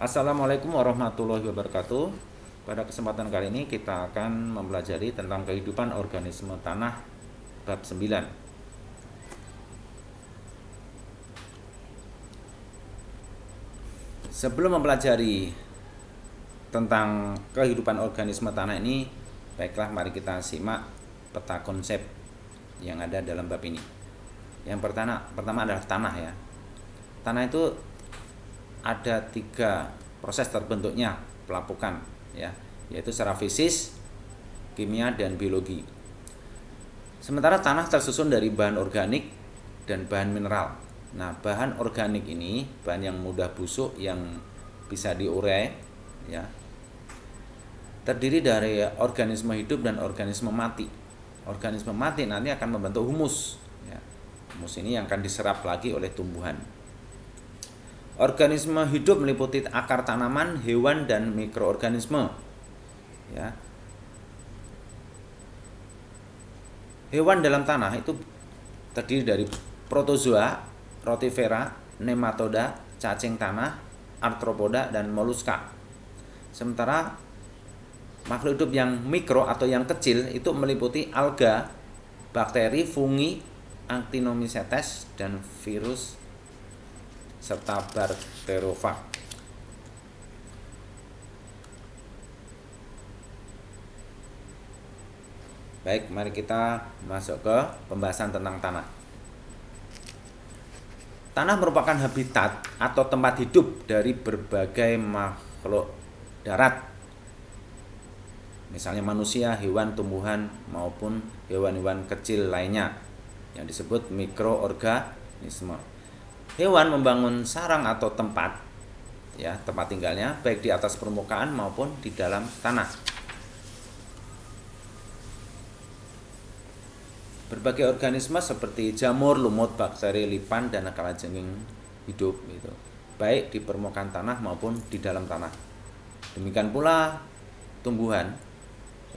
Assalamualaikum warahmatullahi wabarakatuh. Pada kesempatan kali ini kita akan mempelajari tentang kehidupan organisme tanah bab 9. Sebelum mempelajari tentang kehidupan organisme tanah ini, baiklah mari kita simak peta konsep yang ada dalam bab ini. Yang pertama adalah tanah ya. Tanah itu ada 3 proses terbentuknya pelapukan ya, yaitu secara fisis, kimia dan biologi. Sementara tanah tersusun dari bahan organik dan bahan mineral. Nah, bahan organik ini bahan yang mudah busuk yang bisa diurai ya. Terdiri dari organisme hidup dan organisme mati. Organisme mati nanti akan membentuk humus ya. Humus ini yang akan diserap lagi oleh tumbuhan. Organisme hidup meliputi akar tanaman, hewan, dan mikroorganisme. Ya. Hewan dalam tanah itu terdiri dari protozoa, rotifera, nematoda, cacing tanah, arthropoda, dan moluska. Sementara makhluk hidup yang mikro atau yang kecil itu meliputi alga, bakteri, fungi, actinomycetes, dan virus serta bakteriofag. Baik, mari kita masuk ke pembahasan tentang tanah. Tanah merupakan habitat atau tempat hidup dari berbagai makhluk darat. Misalnya manusia, hewan, tumbuhan, maupun hewan-hewan kecil lainnya yang disebut mikroorganisme. Hewan membangun sarang atau tempat ya, tempat tinggalnya baik di atas permukaan maupun di dalam tanah. Berbagai organisme seperti jamur, lumut, bakteri, lipan, dan kalajengking hidup gitu, baik di permukaan tanah maupun di dalam tanah. Demikian pula tumbuhan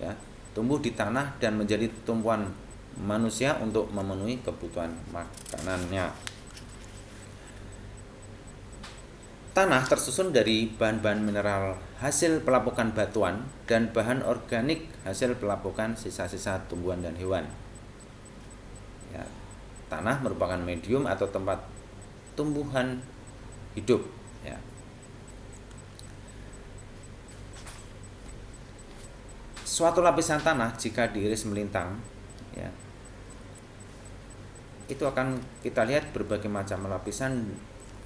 ya, tumbuh di tanah dan menjadi tumpuan manusia untuk memenuhi kebutuhan makanannya. Tanah tersusun dari bahan-bahan mineral hasil pelapukan batuan dan bahan organik hasil pelapukan sisa-sisa tumbuhan dan hewan. Ya, tanah merupakan medium atau tempat tumbuhan hidup. Ya. Suatu lapisan tanah jika diiris melintang, ya, itu akan kita lihat berbagai macam lapisan.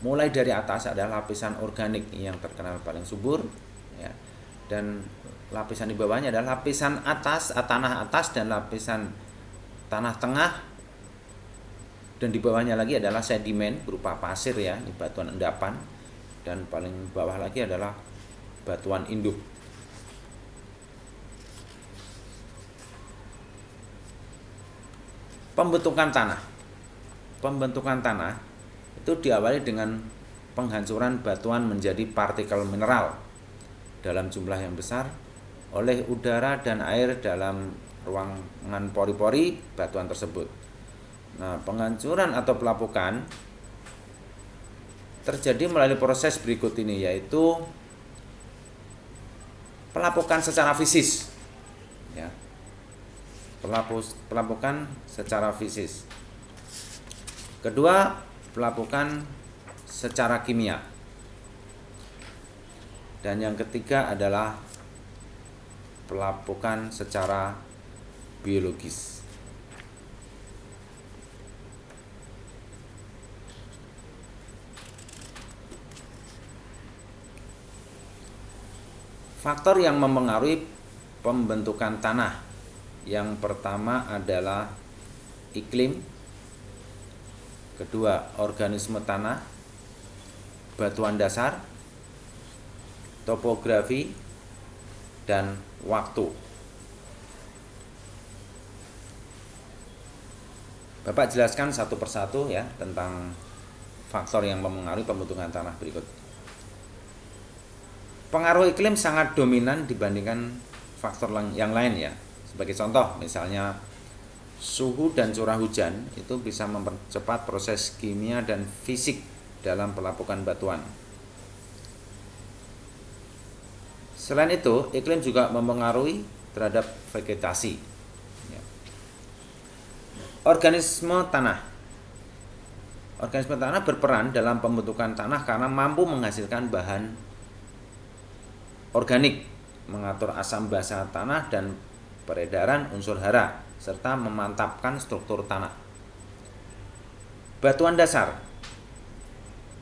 Mulai dari atas adalah lapisan organik yang terkenal paling subur ya, dan lapisan di bawahnya adalah lapisan atas, tanah atas, dan lapisan tanah tengah, dan di bawahnya lagi adalah sedimen berupa pasir ya, di batuan endapan, dan paling bawah lagi adalah batuan induk. Pembentukan tanah itu diawali dengan penghancuran batuan menjadi partikel mineral dalam jumlah yang besar oleh udara dan air dalam ruangan pori-pori batuan tersebut. Nah, penghancuran atau pelapukan terjadi melalui proses berikut ini, yaitu pelapukan secara fisis ya. Pelapukan secara fisis. Kedua, pelapukan secara kimia. Dan yang ketiga adalah pelapukan secara biologis. Faktor yang mempengaruhi pembentukan tanah. Yang pertama adalah iklim. Kedua, organisme tanah, batuan dasar, topografi, dan waktu. Bapak jelaskan satu persatu ya tentang faktor yang mempengaruhi pembentukan tanah berikut. Pengaruh iklim sangat dominan dibandingkan faktor yang lain ya. Sebagai contoh, misalnya suhu dan curah hujan itu bisa mempercepat proses kimia dan fisik dalam pelapukan batuan. Selain itu, iklim juga mempengaruhi terhadap vegetasi. Ya. Organisme tanah berperan dalam pembentukan tanah karena mampu menghasilkan bahan organik, mengatur asam basa tanah dan peredaran unsur hara, serta memantapkan struktur tanah. Batuan dasar,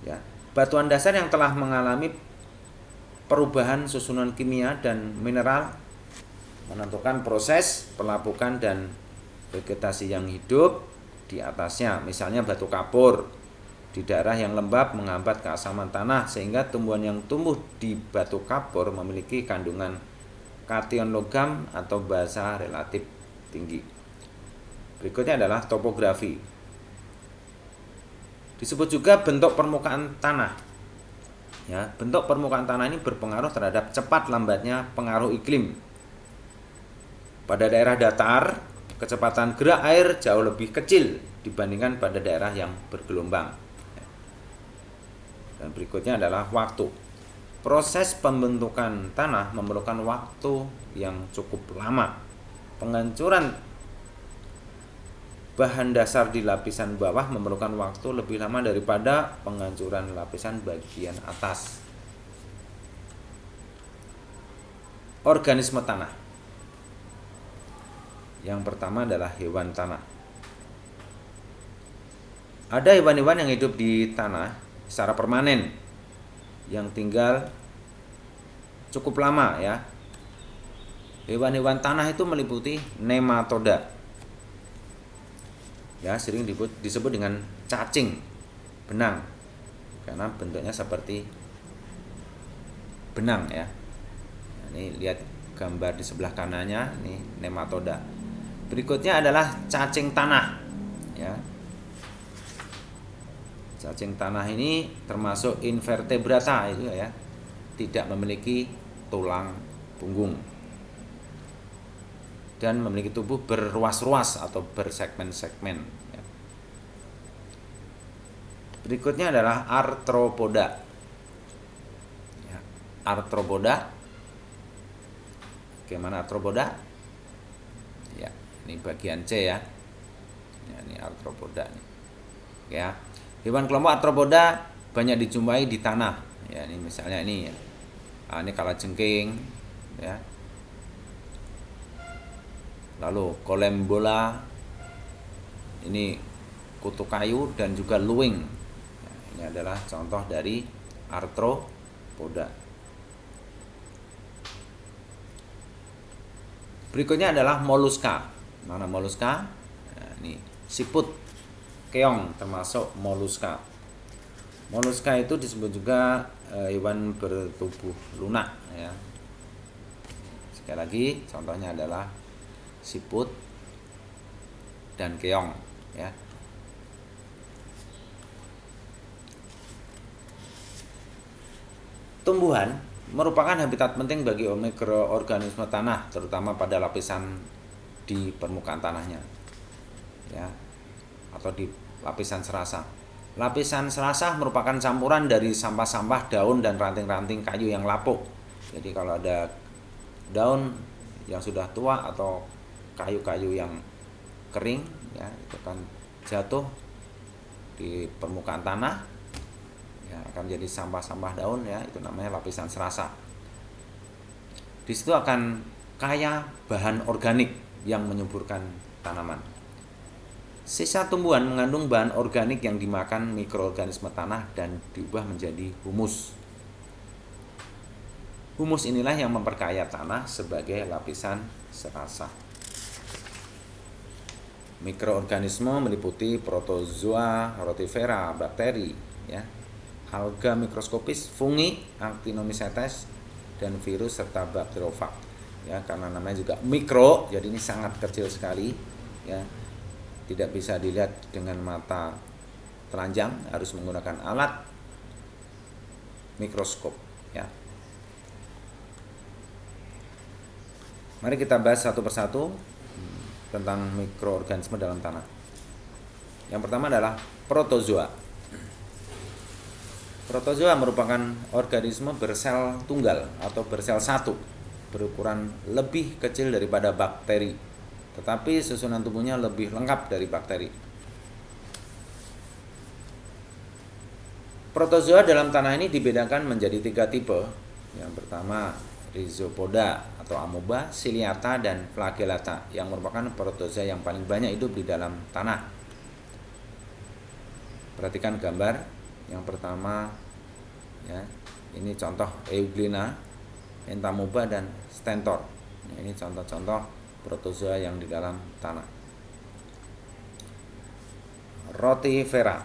ya, batuan dasar yang telah mengalami perubahan susunan kimia dan mineral menentukan proses pelapukan dan vegetasi yang hidup di atasnya. Misalnya batu kapur di daerah yang lembab menghambat keasaman tanah sehingga tumbuhan yang tumbuh di batu kapur memiliki kandungan kation logam atau basa relatif tinggi. Berikutnya adalah topografi. Disebut juga bentuk permukaan tanah. Ya, bentuk permukaan tanah ini berpengaruh terhadap cepat lambatnya pengaruh iklim. Pada daerah datar, kecepatan gerak air jauh lebih kecil dibandingkan pada daerah yang bergelombang. Dan berikutnya adalah waktu. Proses pembentukan tanah memerlukan waktu yang cukup lama. Penghancuran bahan dasar di lapisan bawah memerlukan waktu lebih lama daripada penghancuran lapisan bagian atas. Organisme tanah. Yang pertama adalah hewan tanah. Ada hewan-hewan yang hidup di tanah secara permanen, yang tinggal cukup lama, ya. Hewan-hewan tanah itu meliputi nematoda. Ya, sering disebut dengan cacing benang karena bentuknya seperti benang, ya. Ini lihat gambar di sebelah kanannya, ini nematoda. Berikutnya adalah cacing tanah, ya. Cacing tanah ini termasuk invertebrata itu, ya. Tidak memiliki tulang punggung dan memiliki tubuh berruas-ruas atau bersegmen-segmen, ya. Berikutnya adalah arthropoda. Ya, arthropoda. Bagaimana arthropoda? Ya, ini bagian C, ya. Ya, ini arthropoda nih. Ya. Hewan kelompok arthropoda banyak dijumpai di tanah. Ya, ini misalnya ini, ya. Ini kalajengking, ya. Lalu kolembola, ini kutu kayu dan juga luwing. Nah, ini adalah contoh dari arthropoda. Berikutnya adalah moluska. Mana moluska? Nah, ini siput keong termasuk moluska. Moluska itu disebut juga hewan bertubuh lunak, ya. Sekali lagi contohnya adalah siput dan keong, ya. Tumbuhan merupakan habitat penting bagi mikroorganisme tanah, terutama pada lapisan di permukaan tanahnya, ya, atau di lapisan serasa. Lapisan serasa merupakan campuran dari sampah-sampah daun dan ranting-ranting kayu yang lapuk. Jadi kalau ada daun yang sudah tua atau kayu-kayu yang kering, ya, itu akan jatuh di permukaan tanah, ya, akan jadi sampah-sampah daun, ya, itu namanya lapisan serasa. Di situ akan kaya bahan organik yang menyuburkan tanaman. Sisa tumbuhan mengandung bahan organik yang dimakan mikroorganisme tanah dan diubah menjadi humus. Humus inilah yang memperkaya tanah sebagai lapisan serasa. Mikroorganisme meliputi protozoa, rotifera, bakteri, ya, alga mikroskopis, fungi, actinomycetes, dan virus serta bakteriofag. Ya, karena namanya juga mikro, jadi ini sangat kecil sekali, ya. Tidak bisa dilihat dengan mata telanjang, harus menggunakan alat mikroskop, ya. Mari kita bahas satu persatu tentang mikroorganisme dalam tanah. Yang pertama adalah protozoa. Protozoa merupakan organisme bersel tunggal atau bersel satu, berukuran lebih kecil daripada bakteri, tetapi susunan tubuhnya lebih lengkap dari bakteri. Protozoa dalam tanah ini dibedakan menjadi 3 tipe. Yang pertama, Rhizopoda atau amoeba, ciliata, dan flagellata, yang merupakan protozoa yang paling banyak hidup di dalam tanah. Perhatikan gambar yang pertama, ya, ini contoh Euglena, Entamoeba, dan Stentor. Nah, ini contoh-contoh protozoa yang di dalam tanah. Rotifera,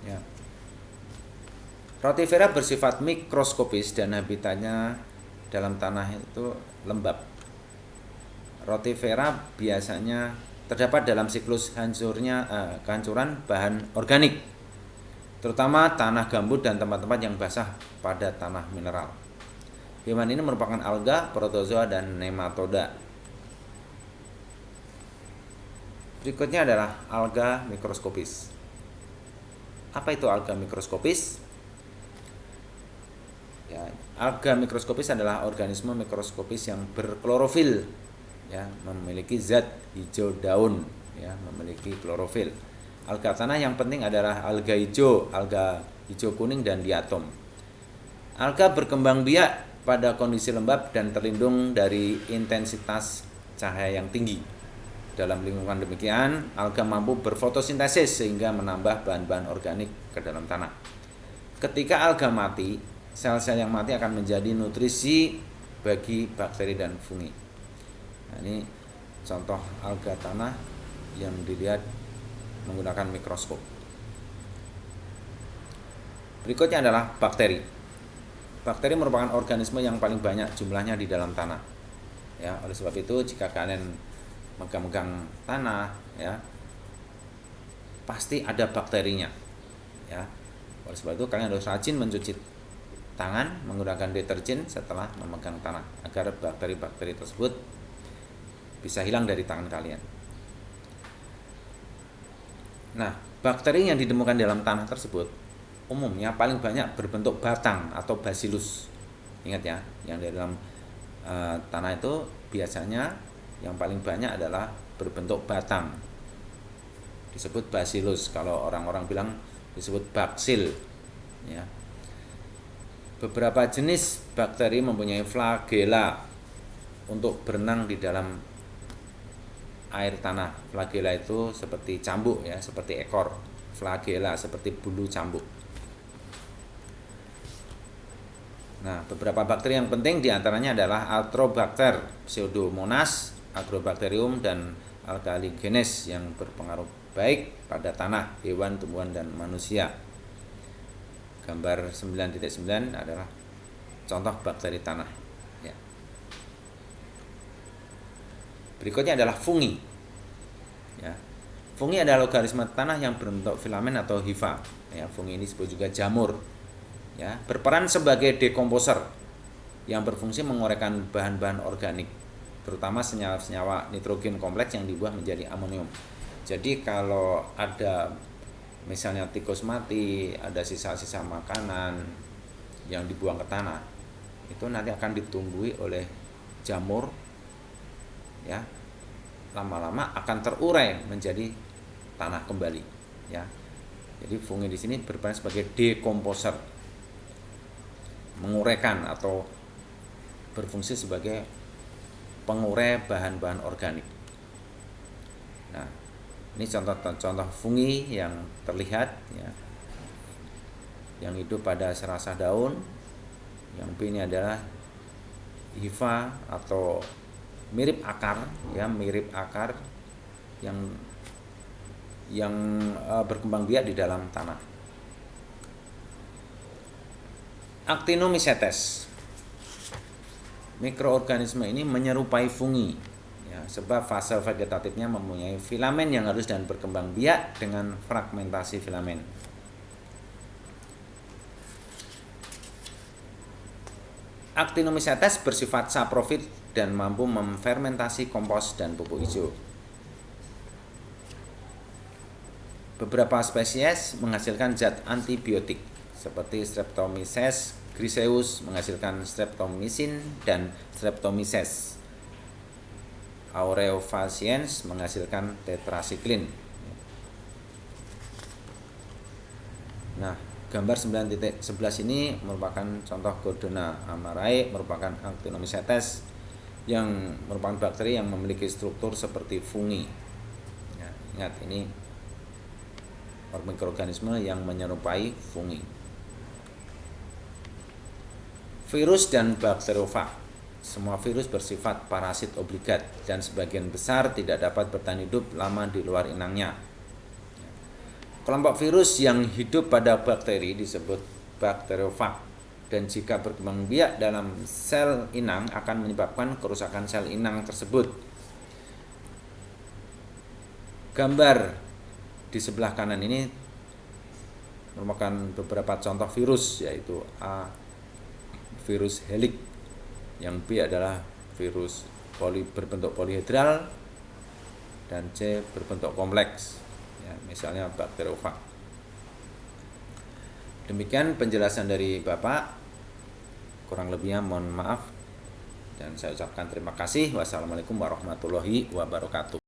ya. Rotifera bersifat mikroskopis dan habitatnya dalam tanah itu lembab. Rotifera biasanya terdapat dalam siklus kehancuran bahan organik, terutama tanah gambut dan tempat-tempat yang basah pada tanah mineral. Hewan ini merupakan alga, protozoa, dan nematoda. Berikutnya adalah alga mikroskopis. Apa itu alga mikroskopis? Ya, alga mikroskopis adalah organisme mikroskopis yang berklorofil, ya, memiliki zat hijau daun, ya, memiliki klorofil. Alga tanah yang penting adalah alga hijau kuning, dan diatom. Alga berkembang biak pada kondisi lembab dan terlindung dari intensitas cahaya yang tinggi. Dalam lingkungan demikian, alga mampu berfotosintesis sehingga menambah bahan-bahan organik ke dalam tanah. Ketika alga mati, sel-sel yang mati akan menjadi nutrisi bagi bakteri dan fungi. Nah, ini contoh alga tanah yang dilihat menggunakan mikroskop. Berikutnya adalah bakteri. Bakteri merupakan organisme yang paling banyak jumlahnya di dalam tanah. Ya, oleh sebab itu jika kalian megang-megang tanah, ya, pasti ada bakterinya. Ya, oleh sebab itu kalian harus rajin mencuci tangan menggunakan deterjen setelah memegang tanah agar bakteri-bakteri tersebut bisa hilang dari tangan kalian. Nah, bakteri yang ditemukan dalam tanah tersebut umumnya paling banyak berbentuk batang atau bacillus. Ingat ya, yang di dalam tanah itu biasanya yang paling banyak adalah berbentuk batang. Disebut bacillus, kalau orang-orang bilang disebut baksil, ya. Beberapa jenis bakteri mempunyai flagela untuk berenang di dalam air tanah. Flagela itu seperti cambuk, ya, seperti ekor. Flagela seperti bulu cambuk. Nah, beberapa bakteri yang penting diantaranya adalah Atrobacter, Pseudomonas, Agrobacterium, dan Alkaligenes yang berpengaruh baik pada tanah, hewan, tumbuhan, dan manusia. Gambar 9.9 adalah contoh bakteri tanah, ya. Berikutnya adalah fungi, ya. Fungi adalah organisme tanah yang berbentuk filamen atau hifa, ya. Fungi ini disebut juga jamur, ya, berperan sebagai dekomposer yang berfungsi menguraikan bahan-bahan organik, terutama senyawa-senyawa nitrogen kompleks yang dibuang menjadi amonium. Jadi kalau ada misalnya tikus mati, ada sisa-sisa makanan yang dibuang ke tanah, itu nanti akan ditumbuhi oleh jamur, ya, lama-lama akan terurai menjadi tanah kembali, ya. Jadi fungi di sini berperan sebagai dekomposer, menguraikan atau berfungsi sebagai pengurai bahan-bahan organik. Nah, ini contoh-contoh fungi yang terlihat, ya, yang hidup pada serasah daun. Yang B ini adalah hifa atau mirip akar, ya, mirip akar yang berkembang biak di dalam tanah. Actinomycetes. Mikroorganisme ini menyerupai fungi, ya, sebab fase vegetatifnya mempunyai filamen yang halus dan berkembang biak dengan fragmentasi filamen. Actinomycetes bersifat saprofit dan mampu memfermentasi kompos dan pupuk hijau. Beberapa spesies menghasilkan zat antibiotik seperti Streptomyces griseus menghasilkan streptomycin dan Streptomyces aureofaciens menghasilkan tetrasiklin. Nah, gambar 9.11 ini merupakan contoh Gordona amarae, merupakan Actinomycetes yang merupakan bakteri yang memiliki struktur seperti fungi. Ya, ingat, ini mikroorganisme yang menyerupai fungi. Virus dan bakteriofag. Semua virus bersifat parasit obligat dan sebagian besar tidak dapat bertahan hidup lama di luar inangnya. Kelompok virus yang hidup pada bakteri disebut bakteriofag dan jika berkembang biak dalam sel inang akan menyebabkan kerusakan sel inang tersebut. Gambar di sebelah kanan ini merupakan beberapa contoh virus, yaitu A, virus helix, yang B adalah virus berbentuk polihedral, dan C berbentuk kompleks, ya, misalnya bakteriofag. Demikian penjelasan dari Bapak, kurang lebihnya mohon maaf dan saya ucapkan terima kasih. Wassalamualaikum warahmatullahi wabarakatuh.